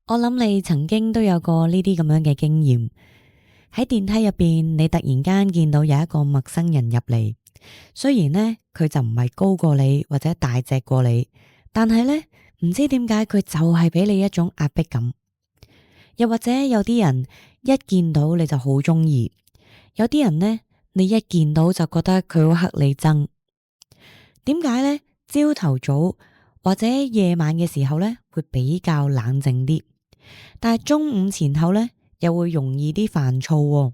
我諗你曾經都有過呢啲咁樣嘅經驗，喺電梯入邊，你突然間見到有一個陌生人入嚟，雖然呢，佢就唔係高過你或者大隻過你，但係呢，唔知點解佢就係俾你一種壓迫感。又或者有啲人一見到你就好鍾意，有啲人呢，你一見到就覺得佢好乞你憎。點解呢？朝頭早或者夜晚嘅時候呢，會比較冷靜啲。但係中午前後呢，又會容易啲煩躁喎。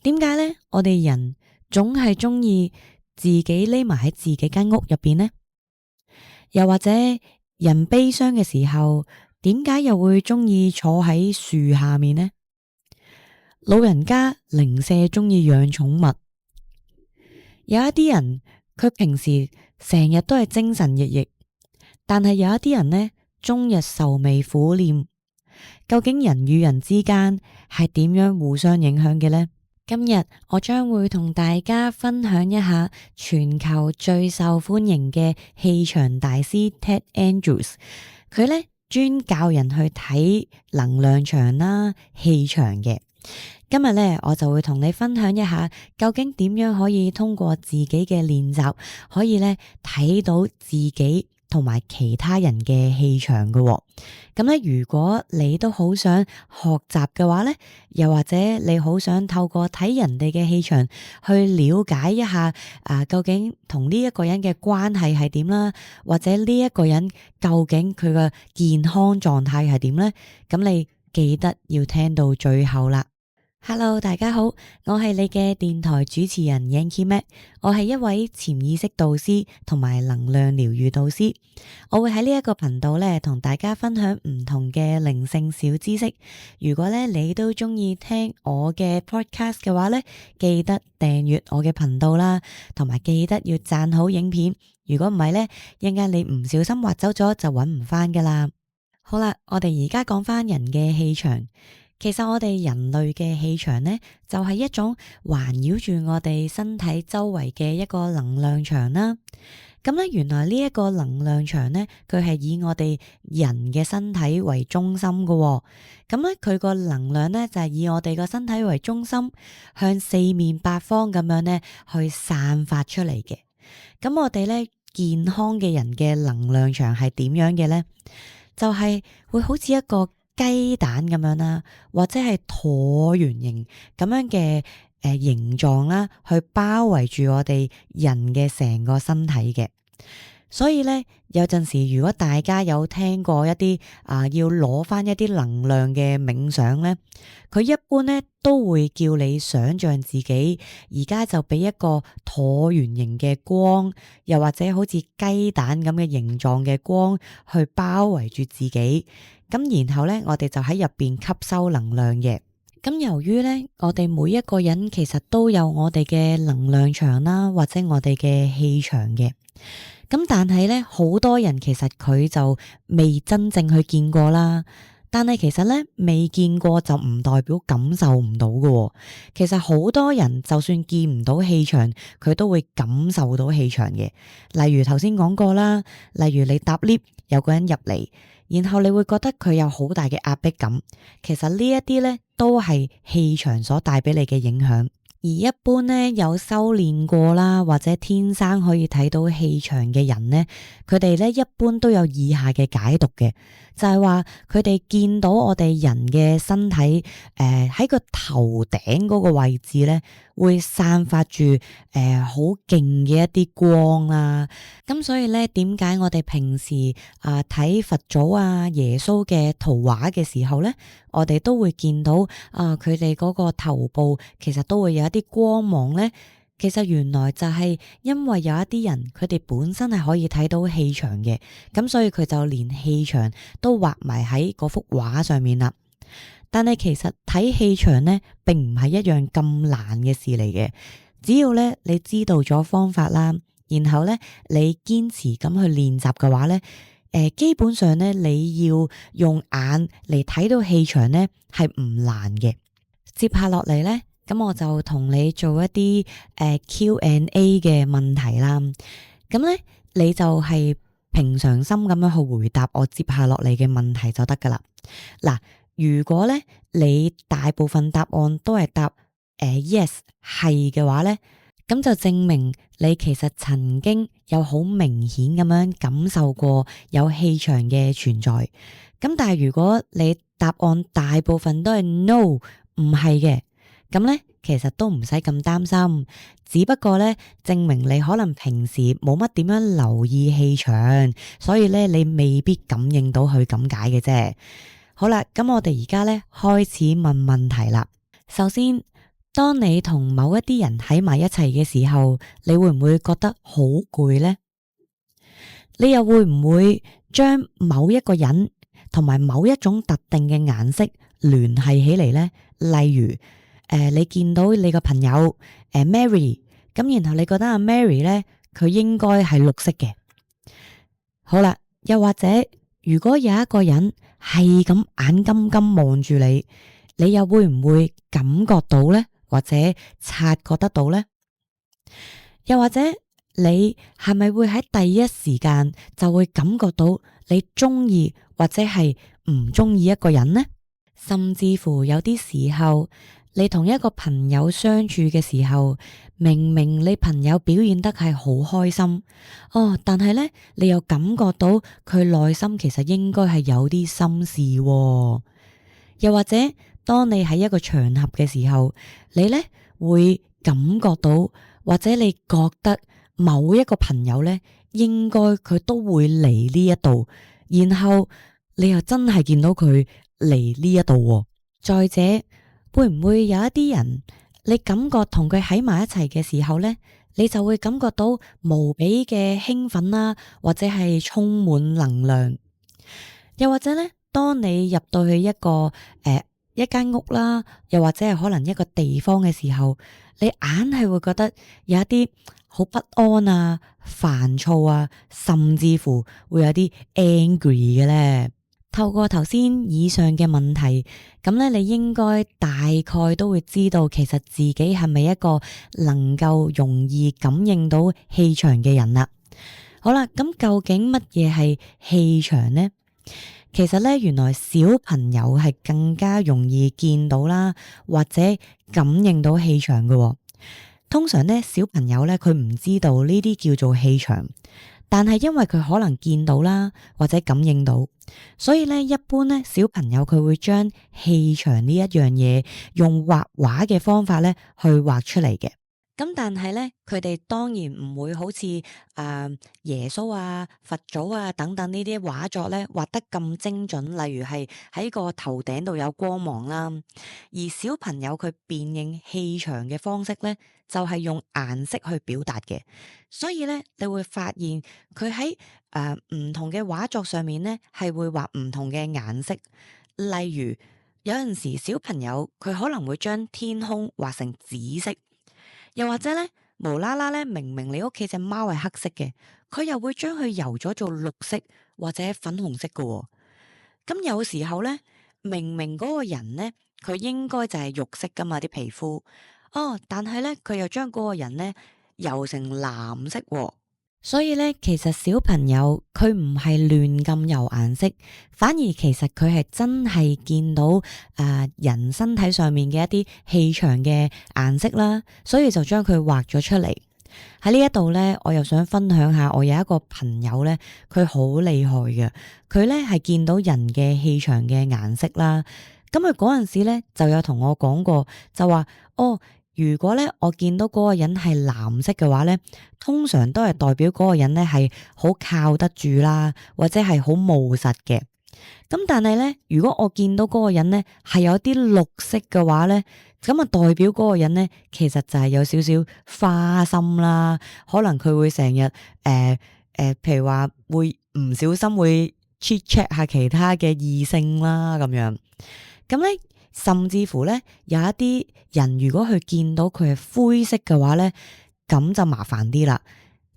點解呢？我哋人總係中意自己匿埋喺自己間屋入邊呢？又或者人悲傷嘅時候，點解又會中意坐喺樹下面呢？老人家零舍中意養寵物，有一啲人佢平時成日都係精神奕奕，但係有一啲人呢，終日愁眉苦臉。究竟人與人之間係點樣互相影響嘅呢？今日我將會同大家分享一下全球最受歡迎嘅氣場大師 Ted Andrews， 佢呢專教人去睇能量場啦、氣場嘅。今日呢，我就會同你分享一下，究竟點樣可以通過自己嘅練習，可以呢睇到自己同埋其他人嘅氣場嘅喎。咁咧，如果你都好想學習嘅話咧，又或者你好想透過睇人哋嘅氣場去了解一下究竟同呢一個人嘅關係係點啦，或者呢一個人究竟佢嘅健康狀態係點咧？咁你記得要聽到最後啦。Hello， 大家好，我係你嘅電台主持人 Yanki Mac， 我係一位潛意識導師同埋能量療癒導師，我會喺呢一個頻道咧同大家分享唔同嘅靈性小知識。如果咧你都中意聽我嘅 podcast 嘅話咧，記得訂閱我嘅頻道啦，同埋記得要讚好影片。如果唔係咧，一陣間你唔小心滑走咗就搵唔翻噶啦。好啦，我哋而家講翻人嘅氣場。其實我哋人類嘅氣場呢，就係一種環繞住我哋身體周圍嘅一個能量場啦。咁咧，原來呢一個能量場呢，佢係以我哋人嘅身體為中心嘅喎。咁咧，佢個能量呢，就係以我哋個身體為中心，向四面八方咁樣呢去散發出嚟嘅。咁我哋呢，健康嘅人嘅能量場係點樣嘅呢？就係會好似一個雞蛋咁樣啦，或者係橢圓形咁樣嘅形狀啦，去包圍住我哋人嘅成個身體嘅。所以咧，有陣時如果大家有聽過一啲要攞翻一啲能量嘅冥想咧，佢一般咧都會叫你想象自己而家就俾一個橢圓形嘅光，又或者好似雞蛋咁嘅形狀嘅光去包圍住自己。咁然後咧，我哋就喺入邊吸收能量嘅。咁由於咧，我哋每一個人其實都有我哋嘅能量場啦，或者我哋嘅氣場嘅。咁但係咧，好多人其實佢就未真正去見過啦。但係其實咧，未見過就唔代表感受唔到㗎。其實好多人就算見唔到氣場，佢都會感受到氣場嘅。例如頭先講過啦，例如你搭 lift 有個人入嚟，然後你會覺得佢有好大嘅壓迫感。其實呢一啲咧都係氣場所帶俾你嘅影響。而一般呢，有修煉過啦，或者天生可以睇到氣場嘅人呢，佢哋呢一般都有以下嘅解讀嘅，就係話佢哋見到我哋人嘅身體喺個頭頂嗰個位置呢，會散發住好勁嘅一啲光啦。咁所以呢，點解我哋平時睇佛祖耶穌嘅圖畫嘅時候呢，我哋都會見到佢哋嗰個頭部其實都會有一啲光芒呢？其實原來就係因為有一啲人佢哋本身係可以睇到氣場嘅，咁所以佢就連氣場都畫埋喺嗰幅畫上面啦。但係其實睇氣場呢，並唔係一樣咁難嘅事嚟嘅，只要呢你知道咗方法啦，然後呢你堅持咁去練習嘅話呢，基本上呢你要用眼嚟睇到氣場呢係唔難嘅。接下落嚟呢，咁我就同你做一啲Q&A 嘅問題啦。咁呢，你就係平常心咁樣去回答我接下落嚟嘅問題就得噶啦。嗱，如果咧你大部分答案都係答yes 係嘅話咧，咁就證明你其實曾經有好明顯咁樣感受過有氣場嘅存在。咁但係如果你答案大部分都係 no 唔係嘅，咁咧其實都唔使咁擔心，只不過咧證明你可能平時冇乜點樣留意氣場，所以咧你未必感應到佢咁解嘅啫。好啦，咁我哋而家咧開始問問題啦。首先，當你同某一啲人喺埋一齊嘅時候，你會唔會覺得好攰呢？你又會唔會將某一個人同埋某一種特定嘅顏色聯繫起嚟呢？例如你見到你個朋友Mary，咁然後你覺得阿 Mary 呢，佢應該係綠色嘅。好啦，又或者如果有一個人係咁眼金金望住你，你又會唔會感覺到呢？或者察覺得到呢？又或者你係咪會喺第一時間就會感覺到你中意或者係唔中意一個人呢？甚至乎有啲時候，你同一個朋友相處嘅時候，明明你朋友表現得係好開心，但係呢，你又感覺到佢內心其實應該係有啲心事喎。又或者當你喺一個場合嘅時候，你呢會感覺到，或者你覺得某一個朋友呢，應該佢都會嚟呢一度，然後你又真係見到佢嚟呢一度喎。再者，會唔會有一啲人，你感覺同佢喺埋一齊嘅時候呢，你就會感覺到無比嘅興奮啦，或者係充滿能量。又或者呢，當你入到去一間屋啦，又或者係可能一個地方嘅時候，你硬係會覺得有一啲好不安啊、煩躁啊，甚至乎會有啲 angry 嘅咧。透過頭先以上嘅問題，咁咧你應該大概都會知道，其實自己係咪一個能夠容易感應到氣場嘅人啦。好啦，咁究竟乜嘢係氣場呢？其實咧，原來小朋友係更加容易見到啦，或者感應到氣場嘅喎。通常咧，小朋友咧佢唔知道呢啲叫做氣場，但係因為佢可能見到啦，或者感應到，所以咧一般咧小朋友佢會將氣場呢一樣嘢用畫畫嘅方法咧去畫出嚟嘅。咁但係咧，佢哋當然唔會好似耶穌啊、佛祖啊等等呢啲畫作咧畫得咁精準，例如係喺個頭頂度有光芒啦。而小朋友佢辨認氣場嘅方式咧，就係用顏色去表達嘅。所以咧，你會發現佢喺唔同嘅畫作上面咧，係會畫唔同嘅顏色。例如有陣時小朋友佢可能會將天空畫成紫色。又或者咧，無啦啦咧，明明你屋企隻貓係黑色嘅，佢又會將佢油咗做綠色或者粉紅色嘅喎。咁有時候咧，明明嗰個人咧，佢應該就係肉色噶嘛啲皮膚，但係咧佢又將嗰個人咧油成藍色喎。所以咧，其實小朋友佢唔係亂咁油顏色，反而其實佢係真係見到人身體上面嘅一啲氣場嘅顏色啦，所以就將佢畫咗出嚟。喺呢一度咧，我又想分享下，我有一個朋友咧，佢好厲害嘅，佢咧係見到人嘅氣場嘅顏色啦。咁佢嗰陣時咧就有同我講過，就話如果咧我見到嗰個人係藍色嘅話咧，通常都係代表嗰個人咧係好靠得住啦，或者係好務實嘅。咁但係咧，如果我見到嗰個人咧係有啲綠色嘅話咧，咁啊代表嗰個人咧其實就係有少少花心啦，可能佢會成日譬如話會唔小心會 check 下其他嘅異性啦咁樣。咁咧，甚至乎咧有一啲人如果佢見到佢係灰色嘅話咧，咁就麻煩啲啦。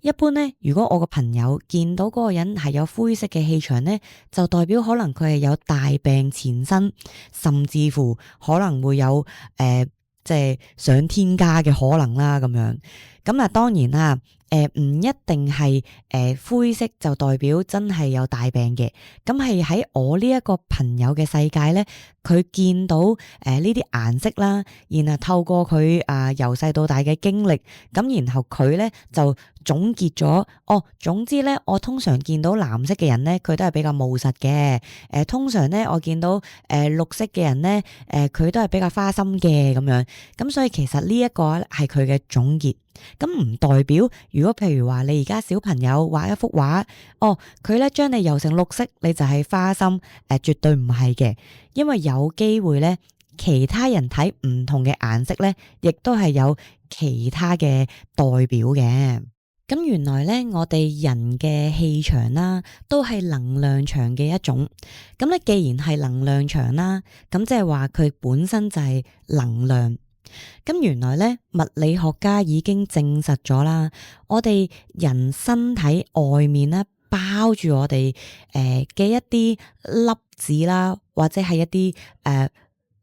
一般咧，如果我個朋友見到嗰個人係有灰色嘅氣場咧，就代表可能佢係有大病纏身，甚至乎可能會有即係上天家嘅可能啦咁樣。咁啊，當然啦，唔一定係灰色就代表真係有大病嘅。咁係喺我呢一個朋友嘅世界咧，佢見到呢啲顏色啦，然後透過佢由細到大嘅經歷，咁然後佢咧就總結咗，總之咧，我通常見到藍色嘅人咧，佢都係比較務實嘅。通常咧，我見到綠色嘅人咧，佢都係比較花心嘅咁樣。咁所以其實呢一個係佢嘅總結。咁唔代表，如果譬如話你而家小朋友畫一幅畫，佢咧將你油成綠色，你就係花心，絕對唔係嘅，因為有機會咧，其他人睇唔同嘅顏色咧，亦都係有其他嘅代表嘅。咁原來咧，我哋人嘅氣場啦，都係能量場嘅一種。咁咧，既然係能量場啦，咁即係話佢本身就係能量。咁原來咧，物理學家已經證實咗啦，我哋人身體外面咧包住我哋嘅一啲粒子啦，或者係一啲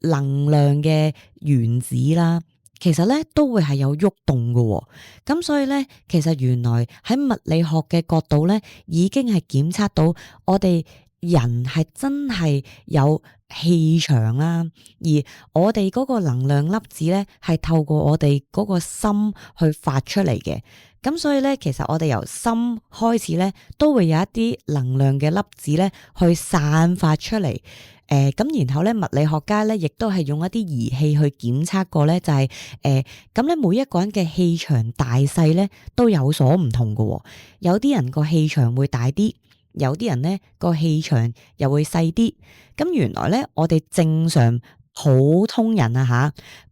能量嘅原子啦，其實咧都會係有喐動嘅喎。咁所以咧，其實原來喺物理學嘅角度咧，已經係檢測到我哋人係真係有氣場啦，而我哋嗰個能量粒子咧係透過我哋嗰個心去發出嚟嘅。咁所以咧，其實我哋由心開始咧，都會有一啲能量嘅粒子咧去散發出嚟。咁然後咧，物理學家咧亦都係用一啲儀器去檢測過咧，就係咁咧，每一個人嘅氣場大細咧都有所唔同嘅喎。有啲人個氣場會大啲，有啲人咧個氣場又會細啲。咁原來咧，我哋正常普通人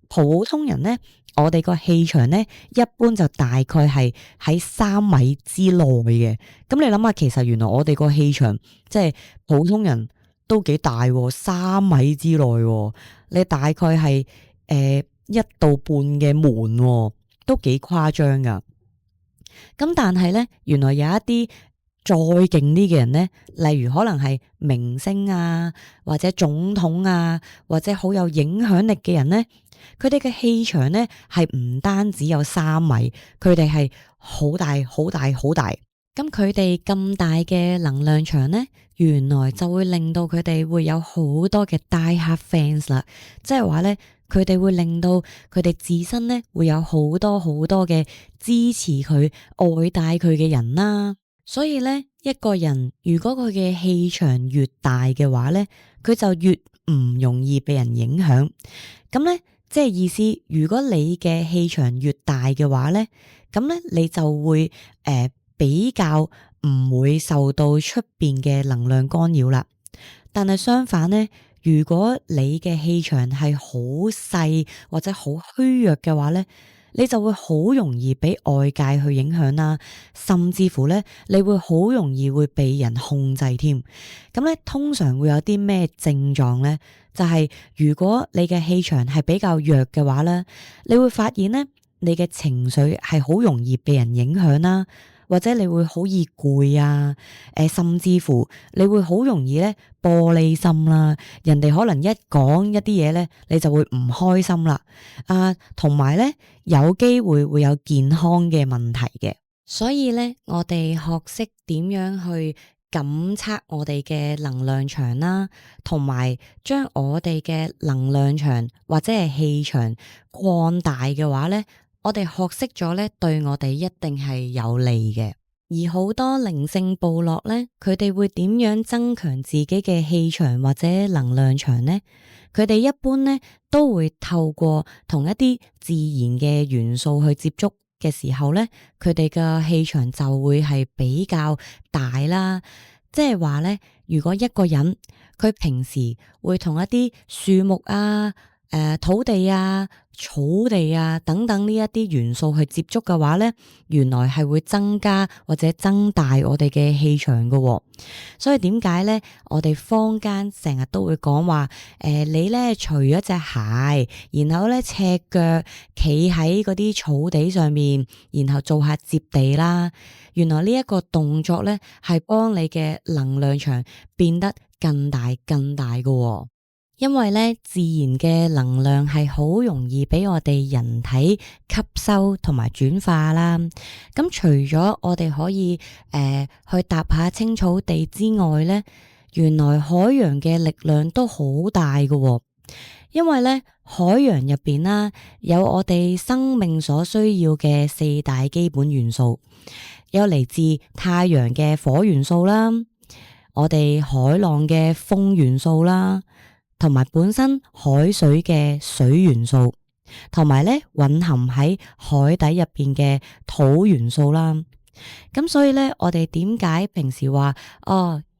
普通人咧，我哋個氣場咧一般就大概係喺3米之內嘅。咁你諗下，其實原來我哋個氣場即係普通人都幾大喎，3米之內喎，你大概係1度半嘅門喎，都幾誇張噶。咁但係咧，原來有一啲再勁啲嘅人咧，例如可能係明星啊，或者總統啊，或者好有影響力嘅人咧，佢哋嘅氣場咧係唔單止有3米，佢哋係好大好大好大。咁佢哋咁大嘅能量場咧，原來就會令到佢哋會有好多嘅 die hard fans 啦，即係話咧，佢哋會令到佢哋自身咧會有好多好多嘅支持佢、愛戴佢嘅人啦。所以咧，一個人如果佢嘅氣場越大嘅話咧，佢就越唔容易被人影響。咁咧，即係意思，如果你嘅氣場越大嘅話咧，咁咧你就會比較唔會受到出邊嘅能量干擾啦。但係相反咧，如果你嘅氣場係好細或者好虛弱嘅話咧，你就會好容易俾外界去影響啦，甚至乎咧，你會好容易會被人控制添。咁咧，通常會有啲咩症狀咧？就係如果你嘅氣場係比較弱嘅話咧，你會發現咧，你嘅情緒係好容易被人影響啦。或者你會好易攰啊，甚至乎你會好容易咧玻璃心啦，人哋可能一講一啲嘢咧，你就會唔開心啦，同埋咧有機會會有健康嘅問題嘅。所以咧，我哋學識點樣去感測我哋嘅能量場啦，同埋將我哋嘅能量場或者係氣場擴大嘅話咧，我哋學識咗咧，對我哋一定係有利嘅。而好多靈性部落咧，佢哋會點樣增強自己嘅氣場或者能量場呢？佢哋一般咧都會透過同一啲自然嘅元素去接觸嘅時候咧，佢哋嘅氣場就會係比較大啦。即係話咧，如果一個人佢平時會同一啲樹木啊、土地啊、草地啊等等呢一啲元素去接觸嘅話咧，原來係會增加或者增大我哋嘅氣場㗎喎。所以點解咧？我哋坊間成日都會講話，你咧除咗隻鞋，然後咧赤腳企喺嗰啲草地上面，然後做下接地啦。原來呢一個動作咧係幫你嘅能量場變得更大更大㗎喎。因為咧自然嘅能量係好容易俾我哋人體吸收同埋轉化啦。咁除咗我哋可以去踏下青草地之外咧，原來海洋嘅力量都好大㗎喎。因為咧海洋入邊啦，有我哋生命所需要嘅4大基本元素，有嚟自太陽嘅火元素啦，我哋海浪嘅風元素啦，同埋本身海水嘅水元素，同埋咧蘊含喺海底入邊嘅土元素啦。咁所以咧，我哋點解平時話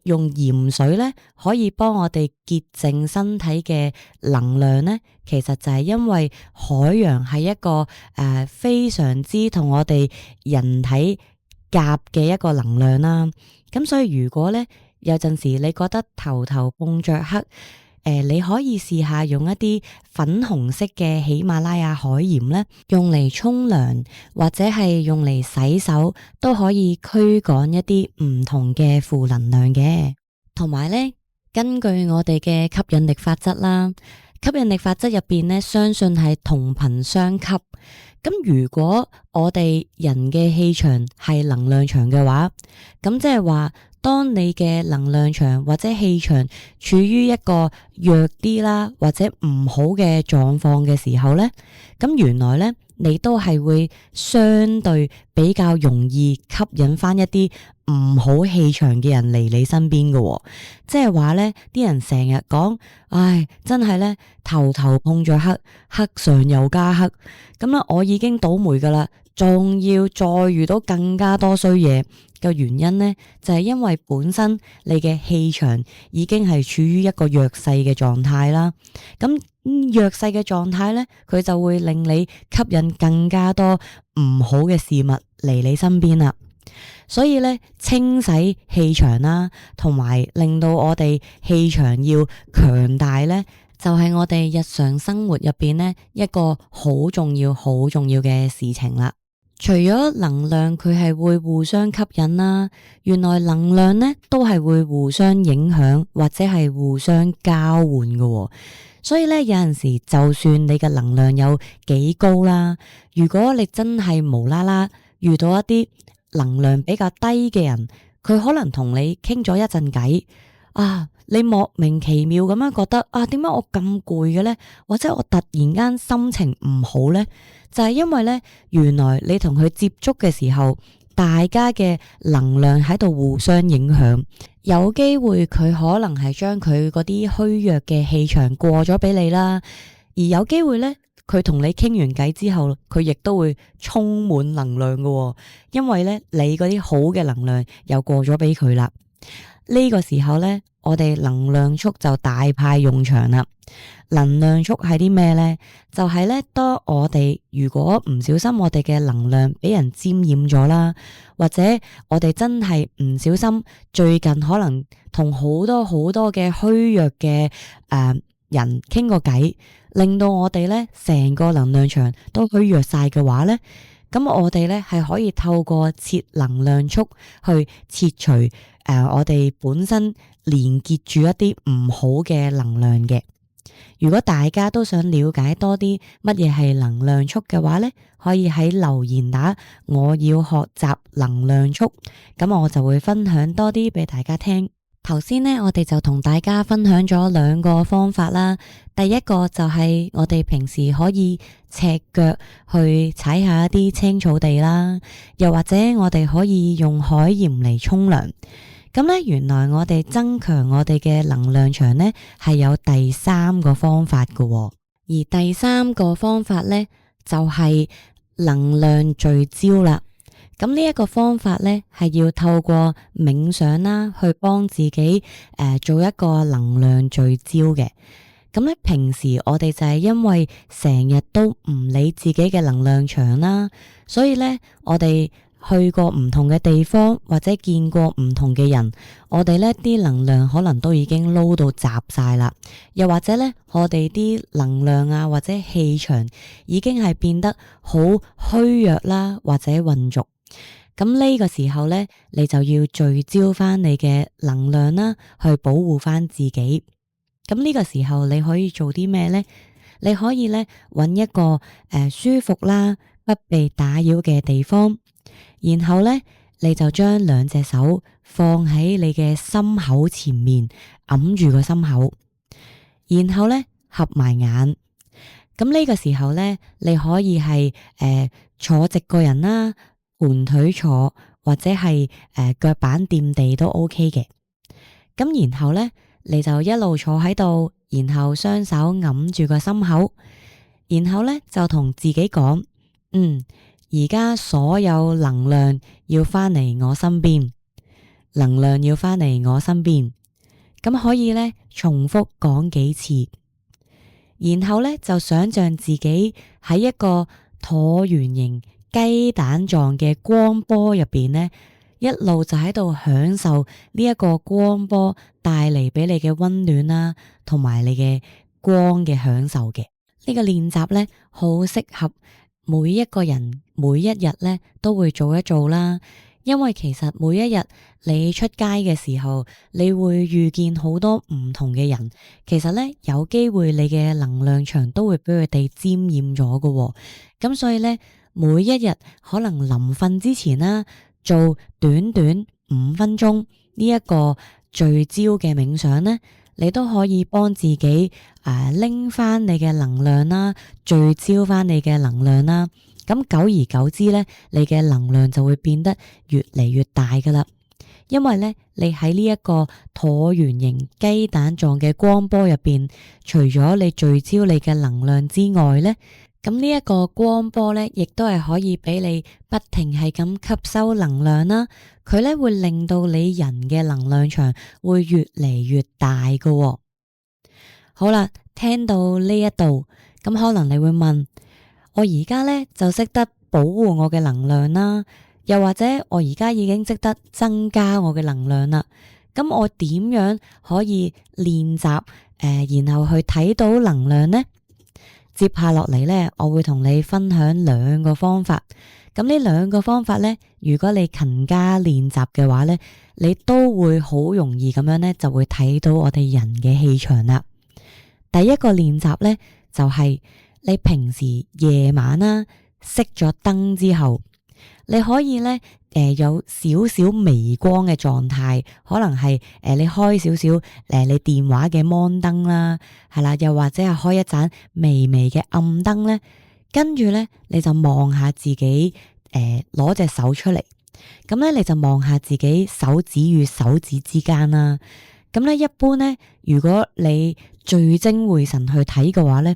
用鹽水咧可以幫我哋潔淨身體嘅能量呢？其實就係因為海洋係一個非常之同我哋人體夾嘅一個能量啦。咁所以如果咧有陣時你覺得頭碰着黑，你可以試下用一啲粉紅色嘅喜馬拉雅海鹽咧，用嚟沖涼或者係用嚟洗手，都可以驅趕一啲唔同嘅負能量嘅。同埋咧，根據我哋嘅吸引力法則啦，吸引力法則入邊咧，相信係同頻相吸。咁如果我哋人嘅氣場係能量場嘅話，咁即係話，當你嘅能量場或者氣場處於一個弱啲啦，或者唔好嘅狀況嘅時候咧，咁原來咧你都係會相對比較容易吸引翻一啲唔好氣場嘅人嚟你身邊嘅喎。即係話咧，啲人成日講，唉，真係咧頭碰着黑，黑上又加黑，咁啦，我已經倒霉噶啦，仲要再遇到更加多衰嘢嘅原因呢，就係因為本身你嘅氣場已經係處於一個弱勢嘅狀態啦。咁弱勢嘅狀態呢，佢就會令你吸引更加多唔好嘅事物嚟你身邊啦。所以呢，清洗氣場啦，同埋令到我哋氣場要強大呢，就係我哋日常生活入邊呢一個好重要嘅事情啦。除咗能量佢係會互相吸引啦，原來能量呢都係會互相影響或者係互相交換嘅喎。所以咧，有陣時就算你嘅能量有幾高啦，如果你真係無啦啦遇到一啲能量比較低嘅人，佢可能同你傾咗一陣偈你莫名其妙咁樣覺得點解我咁攰嘅咧？或者我突然間心情唔好咧？就係因為咧，原來你同佢接觸嘅時候，大家嘅能量喺度互相影響，有機會佢可能係將佢嗰啲虛弱嘅氣場過咗俾你啦，而有機會咧，佢同你傾完偈之後，佢亦都會充滿能量㗎喎，因為咧你嗰啲好嘅能量又過咗俾佢啦。呢個時候咧，我哋能量束就大派用場啦。能量束係啲咩呢？就係咧，當我哋如果唔小心，我哋嘅能量俾人沾染咗啦，或者我哋真係唔小心，最近可能同好多嘅虛弱嘅人傾過偈，令到我哋咧成個能量場都虛弱晒嘅話咧，咁我哋咧係可以透過切能量束去切除我哋本身連結住一啲唔好嘅能量嘅。如果大家都想了解多啲乜嘢係能量束嘅話咧，可以喺留言打我要學習能量束，咁我就會分享多啲俾大家聽。頭先呢，我哋就同大家分享咗2個方法啦。第一個就係我哋平時可以赤腳去踩下一啲青草地啦，又或者我哋可以用海鹽嚟沖涼。咁咧，原來我哋增強我哋嘅能量場咧，係有第3個方法㗎喎。而第3個方法咧，就係能量聚焦啦。咁呢一個方法咧，係要透過冥想啦，去幫自己做一個能量聚焦嘅。咁咧，平時我哋就係因為成日都唔理自己嘅能量場啦，所以咧，我哋去過唔同嘅地方或者見過唔同嘅人，我哋呢啲能量可能都已經撈到雜晒啦，又或者呢，我哋啲能量或者氣場已經係變得好虛弱啦，或者渾濁。咁呢個時候呢，你就要聚焦翻你嘅能量啦，去保護翻自己。咁呢個時候你可以做啲咩呢？你可以咧揾一個舒服啦，不被打擾嘅地方，然後咧你就將兩隻手放喺你嘅心口前面，揞住個心口，然後咧合埋眼。咁呢個時候咧，你可以係坐直個人啦，盤腿坐，或者係腳板掂地都 OK 嘅。咁然後咧，你就一路坐喺度，然後雙手揞住個心口，然後咧就同自己講，而家所有能量要翻嚟我身邊，能量要翻嚟我身邊。咁可以咧重複講幾次，然後咧就想象自己喺一個橢圓形雞蛋狀嘅光波入邊咧，一路就喺度享受呢一個光波帶嚟俾你嘅溫暖啦，同埋你嘅光嘅享受嘅。呢個練習咧好適合每一個人每一日咧都會做一做啦。因為其實每一日你出街嘅時候，你會遇見好多唔同嘅人，其實咧有機會你嘅能量場都會俾佢哋沾染咗㗎。咁所以咧，每一日可能臨瞓之前啦，做短短5分鐘呢一個聚焦嘅冥想咧，你都可以幫自己拎翻你嘅能量啦，聚焦翻你嘅能量啦。咁久而久之咧，你嘅能量就會變得越嚟越大噶啦。因為咧，你喺呢一個橢圓形雞蛋狀嘅光波入邊，除咗你聚焦你嘅能量之外咧，咁呢一個光波咧，亦都係可以俾你不停係咁吸收能量啦。佢咧會令到你人嘅能量場會越嚟越大噶。好啦，聽到呢一度，咁可能你會問，我而家咧就識得保護我嘅能量啦，又或者我而家已經識得增加我嘅能量啦。咁我點樣可以練習然後去睇到能量呢？接下落嚟咧，我會同你分享2個方法。咁呢2個方法咧，如果你勤加練習嘅話咧，你都會好容易咁樣咧，就會睇到我哋人嘅氣場啦。第一個練習咧，就係你平時夜晚啦，熄咗燈之後，你可以咧有少少微光嘅狀態，可能係你開少少你電話嘅 mon 燈啦，係啦，又或者係開一盞微微嘅暗燈咧，跟住咧你就望下自己攞隻手出嚟，咁咧你就望下自己手指與手指之間啦。咁咧一般咧，如果你聚精會神去睇嘅話咧，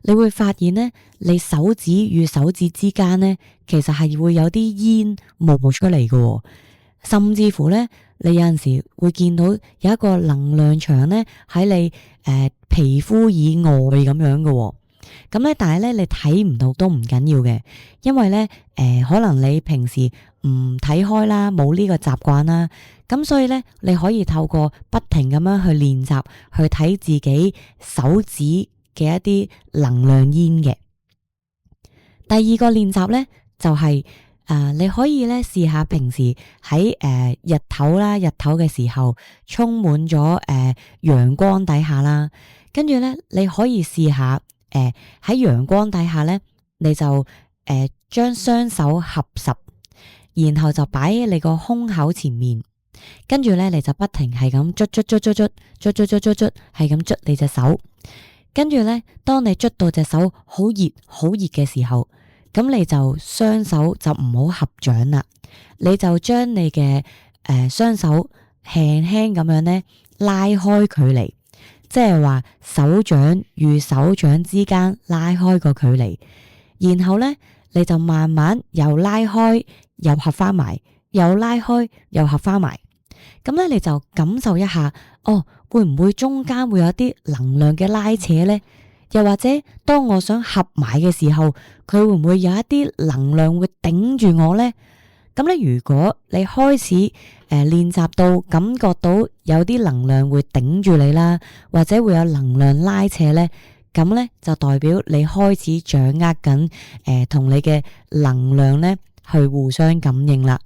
你會發現咧，你手指與手指之間咧，其實係會有啲煙冒出嚟嘅，甚至乎咧，你有陣時會見到有一個能量場咧喺你皮膚以外咁樣嘅。咁咧，但係咧你睇唔到都唔緊要嘅，因為咧可能你平時唔睇開啦，冇呢個習慣啦，咁所以咧你可以透過不停咁樣去練習，去睇自己手指嘅一啲能量煙嘅。第二個練習咧就係你可以咧試下平時喺日頭嘅時候充滿咗陽光底下啦，跟住咧你可以試下喺陽光底下咧，你就將雙手合十，然後就擺喺你個胸口前面，跟住咧你就不停係咁捽，係咁捽你隻手。跟住咧，當你捽到隻手好熱嘅時候，咁你就雙手就唔好合掌啦，你就將你嘅雙手輕輕咁樣咧拉開距離，即係話手掌與手掌之間拉開個距離，然後咧你就慢慢又拉開又合翻埋，又拉開又合翻埋，咁咧你就感受一下，會唔會中間會有啲能量嘅拉扯呢？又或者當我想合埋嘅時候，佢會唔會有一啲能量會頂住我呢？咁咧，如果你開始練習到感覺到有啲能量會頂住你啦，或者會有能量拉扯呢，咁咧就代表你開始掌握緊同你嘅能量咧去互相感應啦。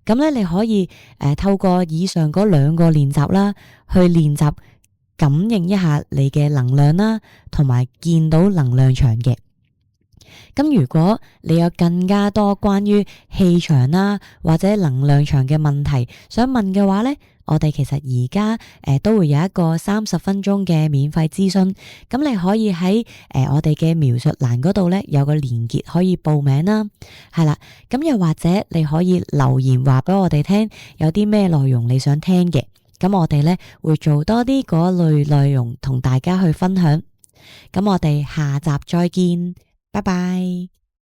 咁咧你可以透過以上嗰2個練習啦，去練習感應一下你嘅能量啦，同埋見到能量場嘅。咁如果你有更加多關於氣場啦或者能量場嘅問題想問嘅話呢，我哋其實而家都會有一個30分鐘嘅免費諮詢，咁你可以喺我哋嘅描述欄嗰度呢，有個連結可以報名啦，係啦，咁又或者你可以留言話俾我哋聽有啲咩內容你想聽嘅，咁我哋呢會做多啲嗰類內容同大家去分享，咁我哋下集再見，拜拜。